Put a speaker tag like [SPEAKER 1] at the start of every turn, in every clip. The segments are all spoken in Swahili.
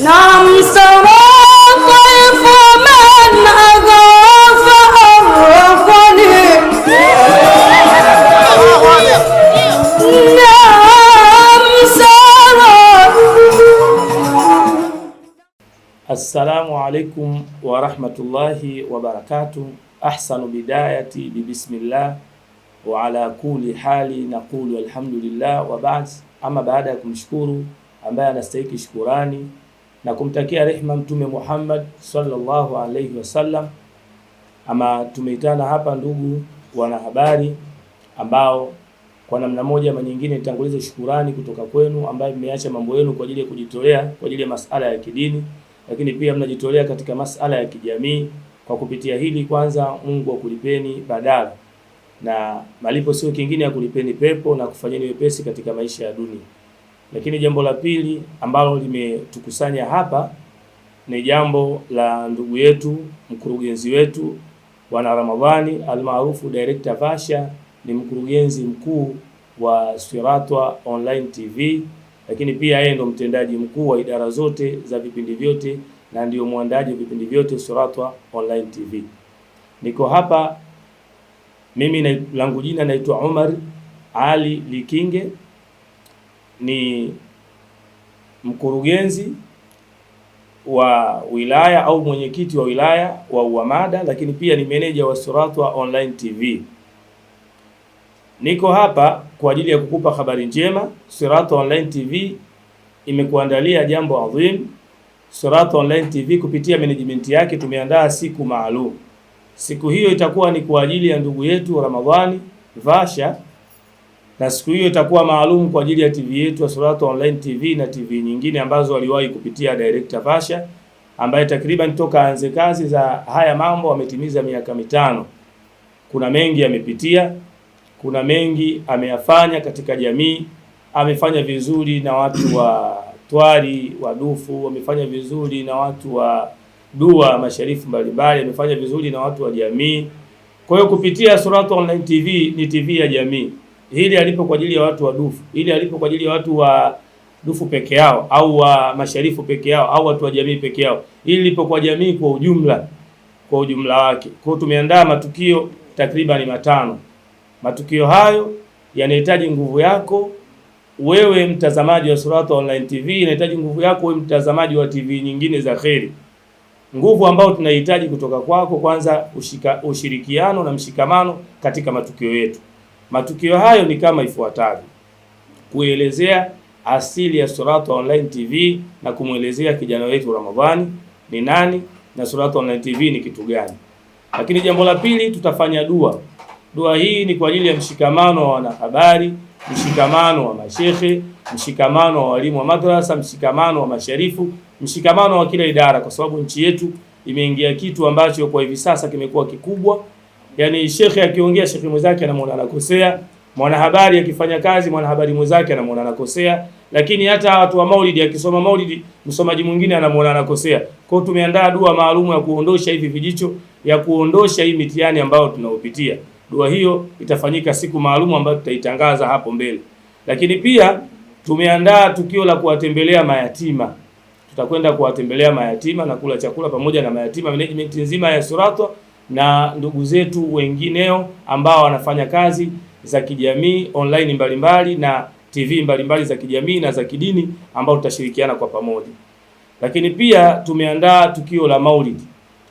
[SPEAKER 1] نعم سراق فمن أضاف أرقني نعم سراق.
[SPEAKER 2] السلام عليكم ورحمة الله وبركاته. أحسن بدايتي ببسم الله وعلى كل حال نقول الحمد لله وبعد. Ama baada ya kumshukuru ambaye anastahili shukurani na kumtakia rehema Mtume Muhammad sallallahu alaihi wasallam, ama tumeitana hapa ndugu wanahabari ambao kwa namna moja ama nyingine nitanguliza shukurani kutoka kwenu ambaye mmeacha mambo yenu kwa ajili ya kujitolea kwa ajili ya masala ya kidini, lakini pia mnajitolea katika masala ya kijamii. Kwa kupitia hili, kwanza Mungu akulipeni badala na malipo sio kingine ya kulipeni pepo na kufanyeni wepesi katika maisha ya dunia. Lakini jambo la pili ambalo limetukusanya hapa ni jambo la ndugu yetu mkurugenzi wetu Bwana Ramadhani almaarufu Director Vasha, ni mkurugenzi mkuu wa Siratwa Online TV, lakini pia yeye ndo mtendaji mkuu wa idara zote za vipindi vyote na ndio mwandaji wa vipindi vyote Siratwa Online TV. Niko hapa mimi langu jina naitwa Umar Ali Likinge, ni mkurugenzi wa wilaya au mwenyekiti wa wilaya wa Uhamada, lakini pia ni meneja wa Siratwa Online TV. Niko hapa kwa ajili ya kukupa habari njema. Siratwa Online TV imekuandalia jambo adhim. Siratwa Online TV kupitia management yake tumeandaa siku maalum. Siku hiyo itakuwa ni kwa ajili ya ndugu yetu Ramadhani Vasha, na siku hiyo itakuwa maalum kwa ajili ya TV yetu ya Siratwa Online TV na TV nyingine ambazo waliwahi kupitia Director Vasha, ambaye takriban toka anze kazi za haya mambo ametimiza miaka 5. Kuna mengi amepitia, kuna mengi ameyafanya katika jamii. Amefanya vizuri na watu wa Twari, wa Dufu, amefanya vizuri na watu wa dua masharifu mbalimbali, amefanya vizuri na watu wa jamii. Kwa hiyo kupitia Siratwa Online TV ni TV ya jamii. Hili alipo kwa ajili ya watu wa Dufu, hili alipo kwa ajili ya watu wa Dufu peke yao au wa masharifu peke yao au watu wa jamii peke yao. Hili lipo kwa jamii kwa ujumla wake. Kwa hiyo tumeandaa matukio takriban 5. Matukio hayo yanahitaji nguvu yako wewe mtazamaji wa Siratwa Online TV, inahitaji nguvu yako wewe mtazamaji wa TV nyingine za kheri. Nguvu ambayo tunahitaji kutoka kwako, kwanza ushirikiano na mshikamano katika matukio yetu. Matukio hayo ni kama ifuatavyo: kuelezea asili ya Siratwa Online TV na kumwelezea kijana wetu Ramadhani ni nani na Siratwa Online TV ni kitu gani. Lakini jambo la pili, tutafanya dua. Dua hii ni kwa ajili ya mshikamano wa wanahabari, mshikamano wa mashehe, mshikamano wa walimu wa madrasa, mshikamano wa masharifu, mshikamano wa kila idara, kwa sababu nchi yetu imeingia kitu ambacho kwa hivi sasa kimekuwa kikubwa. Yani shekhe akiongea shekhe mwenzake anamuona anakosea, mwanahabari akifanya kazi mwanahabari mwenzake anamuona anakosea, lakini hata watu wa maulidi akisoma maulidi msomaji mwingine anamuona anakosea. Kwa hiyo tumeandaa dua maalumu ya kuondosha hivi vijicho, ya kuondosha hii mitihani ambayo tunaopitia. Dua hiyo itafanyika siku maalumu ambayo tutaitangaza hapo mbele. Lakini pia tumeandaa tukio la kuwatembelea mayatima. Tutakwenda kuwatembelea mayatima na kula chakula pamoja na mayatima, management nzima ya Siratwa na ndugu zetu wengineo ambao wanafanya kazi za kijamii online mbalimbali na TV mbalimbali za kijamii na za kidini ambao tutashirikiana kwa pamoja. Lakini pia tumeandaa tukio la Maulidi.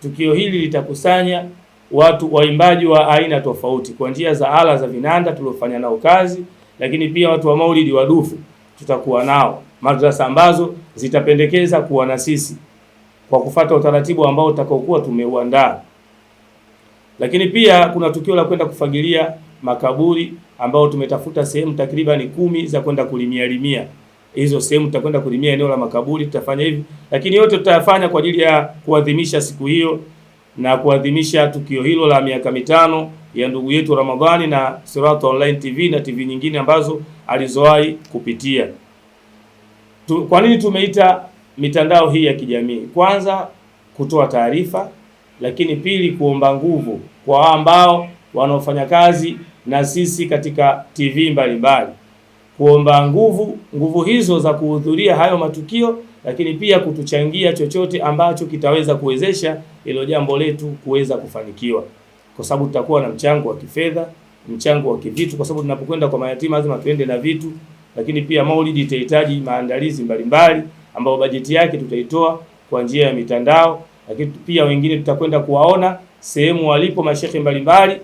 [SPEAKER 2] Tukio hili litakusanya watu waimbaji wa aina tofauti kwa njia za ala za vinanda tuliofanya nao kazi, lakini pia watu wa maulidi wa Dufu tutakuwa nao, madrasa ambazo zitapendekeza kuwa na sisi kwa kufuata utaratibu ambao utakaokuwa tumeuandaa. Lakini pia kuna tukio la kwenda kufagilia makaburi ambao tumetafuta sehemu takriban 10 za kwenda kulimia. Hizo sehemu tutakwenda kulimia eneo la makaburi, tutafanya hivi, lakini yote tutayafanya kwa ajili ya kuadhimisha siku hiyo na kuadhimisha tukio hilo la miaka 5 ya ndugu yetu Ramadhani na Siratwa Online TV na TV nyingine ambazo alizowahi kupitia. Kwa nini tumeita mitandao hii ya kijamii? Kwanza kutoa taarifa, lakini pili kuomba nguvu kwa ambao wanaofanya kazi na sisi katika TV mbalimbali, kuomba nguvu hizo za kuhudhuria hayo matukio, lakini pia kutuchangia chochote ambacho kitaweza kuwezesha hilo jambo letu kuweza kufanikiwa, kwa sababu tutakuwa na mchango wa kifedha, mchango wa kivitu, kwa sababu tunapokwenda kwa mayatima lazima tuende na vitu, lakini pia maulidi itahitaji maandalizi mbalimbali ambao bajeti yake tutaitoa kwa njia ya mitandao, lakini pia wengine tutakwenda kuwaona sehemu walipo mashehe mbalimbali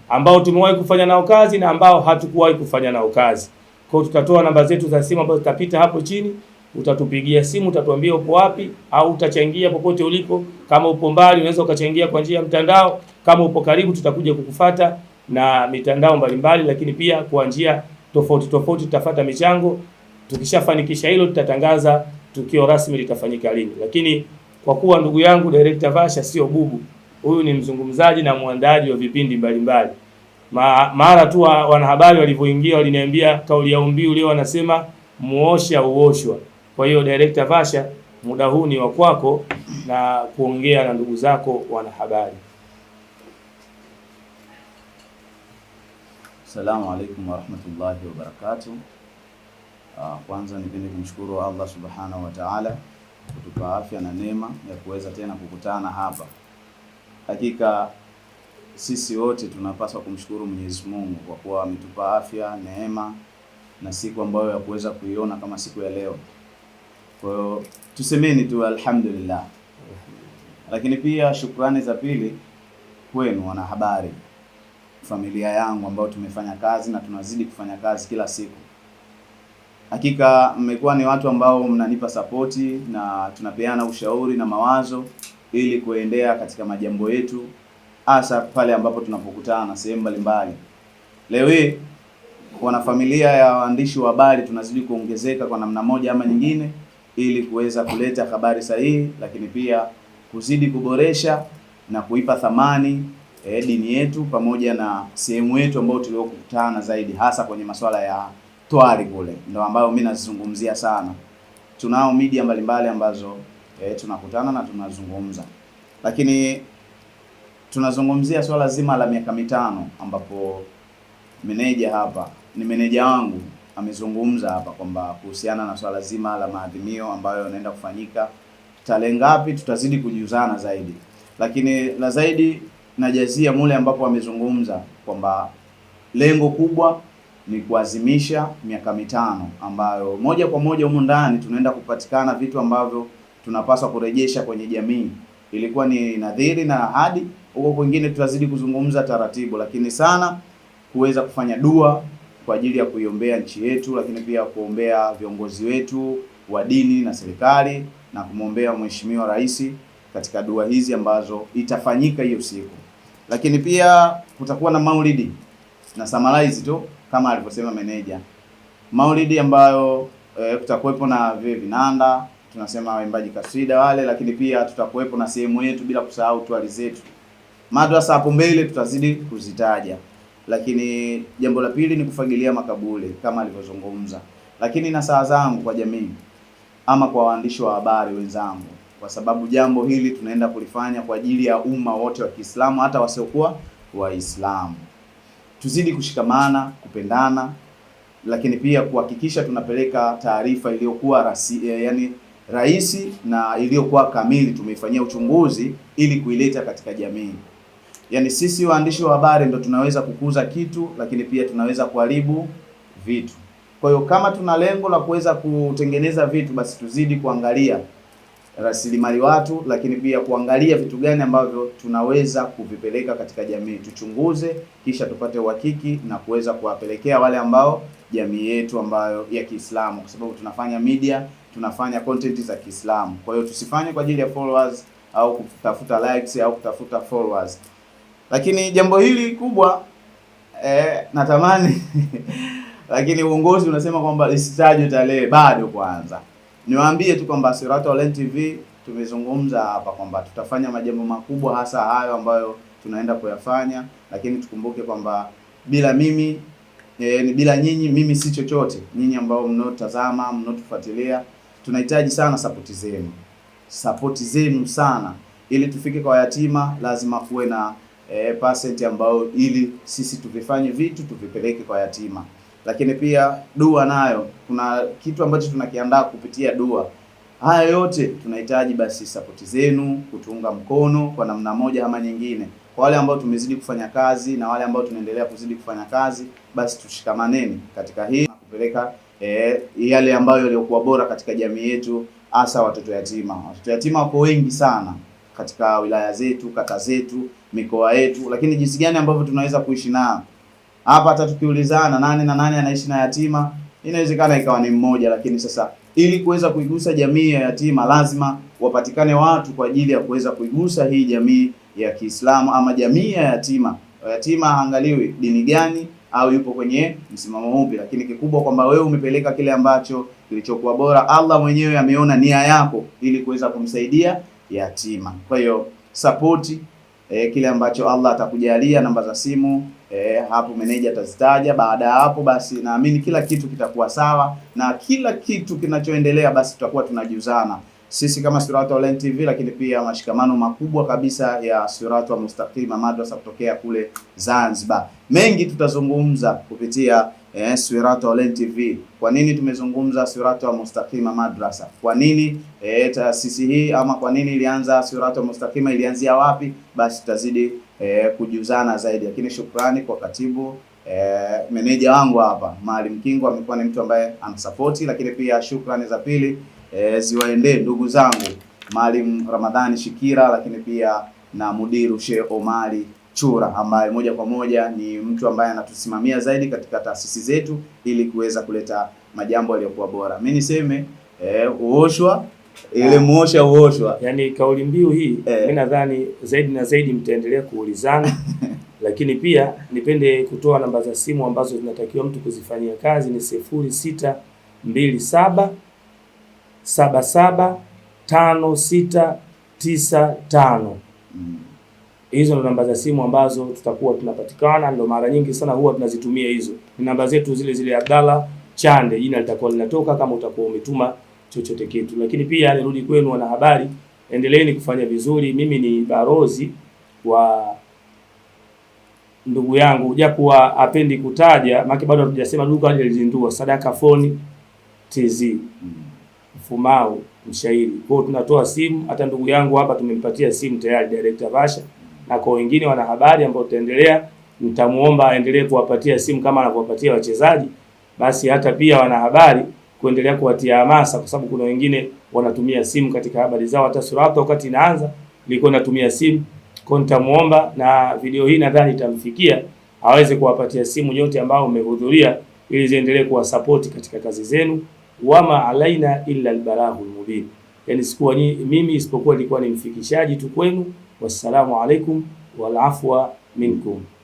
[SPEAKER 2] ambao tumewahi kufanya nao kazi na ambao hatukuwahi kufanya nao kazi. Kwa hiyo tutatoa namba zetu za simu ambazo zitapita hapo chini, utatupigia simu, utatuambia upo wapi, au utachangia popote ulipo. Kama upo mbali unaweza ukachangia kwa njia ya mtandao, kama upo karibu tutakuja kukufata na mitandao mbalimbali, lakini pia kwa njia tofauti tofauti tutafuata michango. Tukishafanikisha hilo tutatangaza tukio rasmi litafanyika lini. Lakini kwa kuwa ndugu yangu Director Vasha sio bubu, huyu ni mzungumzaji na muandaaji wa vipindi mbalimbali. Mara tu wanahabari walivyoingia waliniambia kauli ya mbiu leo wanasema muosha uoshwa. Kwa hiyo Director Vasha, muda huu ni wa kwako na kuongea na ndugu zako wanahabari.
[SPEAKER 3] Assalamu alaikum warahmatullahi wabarakatuh. Kwanza nipende kumshukuru Allah subhanahu wa ta'ala kutupa afya na neema ya kuweza tena kukutana hapa. Hakika sisi wote tunapaswa kumshukuru Mwenyezi Mungu kwa kuwa ametupa afya, neema na siku ambayo ya kuweza kuiona kama siku ya leo. Kwa hiyo tusemeni tu alhamdulillah. Lakini pia shukrani za pili kwenu wanahabari, familia yangu ambao tumefanya kazi na tunazidi kufanya kazi kila siku. Hakika mmekuwa ni watu ambao mnanipa sapoti na tunapeana ushauri na mawazo ili kuendea katika majambo yetu, hasa pale ambapo tunapokutana na sehemu mbalimbali. Leo hii wana familia ya waandishi wa habari tunazidi kuongezeka kwa namna moja ama nyingine ili kuweza kuleta habari sahihi, lakini pia kuzidi kuboresha na kuipa thamani dini yetu pamoja na sehemu yetu ambayo tuliokutana zaidi, hasa kwenye masuala ya twari kule ndio ambayo mimi nazungumzia sana. Tunao media mbalimbali ambazo tunakutana na tunazungumza, lakini tunazungumzia swala zima la miaka mitano ambapo meneja hapa ni meneja wangu amezungumza hapa kwamba kuhusiana na swala zima la maadhimio ambayo yanaenda kufanyika tarehe ngapi, tutazidi kujuzana zaidi, lakini la zaidi najazia mule ambapo amezungumza kwamba lengo kubwa ni kuazimisha miaka mitano ambayo moja kwa moja humu ndani tunaenda kupatikana vitu ambavyo tunapaswa kurejesha kwenye jamii. Ilikuwa ni nadhiri na ahadi, huko kwingine tutazidi kuzungumza taratibu, lakini sana kuweza kufanya dua kwa ajili ya kuiombea nchi yetu, lakini pia kuombea viongozi wetu wa dini na serikali na kumwombea Mheshimiwa Rais katika dua hizi ambazo itafanyika hiyo siku. Lakini pia kutakuwa na maulidi na summarize tu kama alivyosema meneja. Maulidi ambayo kutakuwepo na vile vinanda, tunasema waimbaji kaswida wale, lakini pia tutakuwepo na sehemu yetu bila kusahau twali zetu. Madrasa hapo mbele tutazidi kuzitaja. Lakini jambo la pili ni kufagilia makaburi kama alivyozungumza. Lakini na saa zangu kwa jamii ama kwa waandishi wa habari wenzangu, kwa sababu jambo hili tunaenda kulifanya kwa ajili ya umma wote wa Kiislamu, hata wasiokuwa Waislamu. Tuzidi kushikamana, kupendana, lakini pia kuhakikisha tunapeleka taarifa iliyokuwa rahisi na iliyokuwa kamili, tumeifanyia uchunguzi ili kuileta katika jamii. Yaani sisi waandishi wa habari ndo tunaweza kukuza kitu, lakini pia tunaweza kuharibu vitu. Kwa hiyo kama tuna lengo la kuweza kutengeneza vitu, basi tuzidi kuangalia rasilimali watu, lakini pia kuangalia vitu gani ambavyo tunaweza kuvipeleka katika jamii. Tuchunguze kisha tupate uhakiki na kuweza kuwapelekea wale ambao jamii yetu ambayo ya Kiislamu, kwa sababu tunafanya media, tunafanya content za Kiislamu. Kwa hiyo tusifanye kwa ajili ya followers au kutafuta likes au kutafuta followers. Lakini jambo hili kubwa natamani lakini uongozi unasema kwamba lisitajwe tarehe bado. Kwanza niwaambie tu kwamba Sirata Online TV tumezungumza hapa kwamba tutafanya majambo makubwa, hasa hayo ambayo tunaenda kuyafanya, lakini tukumbuke kwamba bila mimi bila nyinyi mimi si chochote. Nyinyi ambao mnaotazama, mnaotufuatilia, tunahitaji sana support zenu sana ili tufike kwa yatima. Lazima kuwe na percent ambao ili sisi tuvifanye vitu tuvipeleke kwa yatima. Lakini pia dua nayo, kuna kitu ambacho tunakiandaa kupitia dua Haya yote tunahitaji basi support zenu, kutuunga mkono kwa namna moja ama nyingine. Kwa wale ambao tumezidi kufanya kazi na wale ambao tunaendelea kuzidi kufanya kazi, basi tushikamaneni katika hii na kupeleka yale ambayo yaliokuwa bora katika jamii yetu, hasa watoto yatima. Watoto yatima wako wengi sana katika wilaya zetu, kata zetu, mikoa yetu, lakini jinsi gani ambavyo tunaweza kuishi nao? Hapa hata tukiulizana nani na nani anaishi na yatima, inawezekana ikawa ni mmoja, lakini sasa ili kuweza kuigusa jamii ya yatima lazima wapatikane watu kwa ajili ya kuweza kuigusa hii jamii ya Kiislamu ama jamii ya yatima. Yatima haangaliwi dini gani au yupo kwenye msimamo upi, lakini kikubwa kwamba wewe umepeleka kile ambacho kilichokuwa bora. Allah mwenyewe ameona nia yako ili kuweza kumsaidia yatima. Kwa hiyo support kile ambacho Allah atakujalia, namba za simu hapo meneja atazitaja. Baada ya hapo basi naamini kila kitu kitakuwa sawa, na kila kitu kinachoendelea basi tutakuwa tunajuzana sisi kama Siratu Online TV, lakini pia mashikamano makubwa kabisa ya Siratu Mustaqima Madrasa kutokea kule Zanzibar. Mengi tutazungumza kupitia Siratu Online TV. Kwa nini tumezungumza Siratu Mustaqima Madrasa? Kwa nini taasisi hii, ama kwa nini ilianza Siratu Mustaqima, ilianzia wapi? Basi tutazidi kujuzana zaidi, lakini shukrani kwa katibu meneja wangu hapa Maalim Kingo, amekuwa ni mtu ambaye anasapoti, lakini pia shukrani za pili ziwaendee ndugu zangu Maalim Ramadhani Shikira, lakini pia na Mudiru Sheikh Omari Chura, ambaye moja kwa moja ni mtu ambaye anatusimamia zaidi katika taasisi zetu ili kuweza kuleta majambo yaliyokuwa bora. Mimi niseme uoshwa ile muosha uoshwa,
[SPEAKER 2] yani kauli mbiu hii mimi nadhani zaidi na zaidi mtaendelea kuulizana lakini pia nipende kutoa namba za simu ambazo zinatakiwa mtu kuzifanyia kazi. Ni 0627 775695. Hizo ndo namba za simu ambazo tutakuwa tunapatikana, ndo mara nyingi sana huwa tunazitumia hizo. Ni namba zetu zile zile Abdalla Chande, jina litakuwa linatoka kama utakuwa umetuma chochote kitu. Lakini pia nirudi kwenu wanahabari, endeleeni kufanya vizuri. Mimi ni barozi wa ndugu yangu, japokuwa apendi kutaja, maana bado hatujasema duka alizindua Sadaka Phone TZ Mfumau mshairi. Kwa hiyo tunatoa simu, hata ndugu yangu hapa tumempatia simu tayari Director Basha, na kwa wengine wanahabari ambao tutaendelea, nitamuomba aendelee kuwapatia simu kama anavyowapatia wachezaji, basi hata pia wanahabari kuendelea kuwatia hamasa, kwa sababu kuna wengine wanatumia simu katika habari zao. Hata Surata wakati inaanza nilikuwa natumia simu. Kwa nitamuomba, na video hii nadhani itamfikia, aweze kuwapatia simu nyote ambao umehudhuria ili ziendelee kuwa support katika kazi zenu. Wama alaina illa albalahul mubin, yani sikuwa mimi isipokuwa nilikuwa ni mfikishaji tu kwenu. Wassalamu alaikum wal afwa minkum.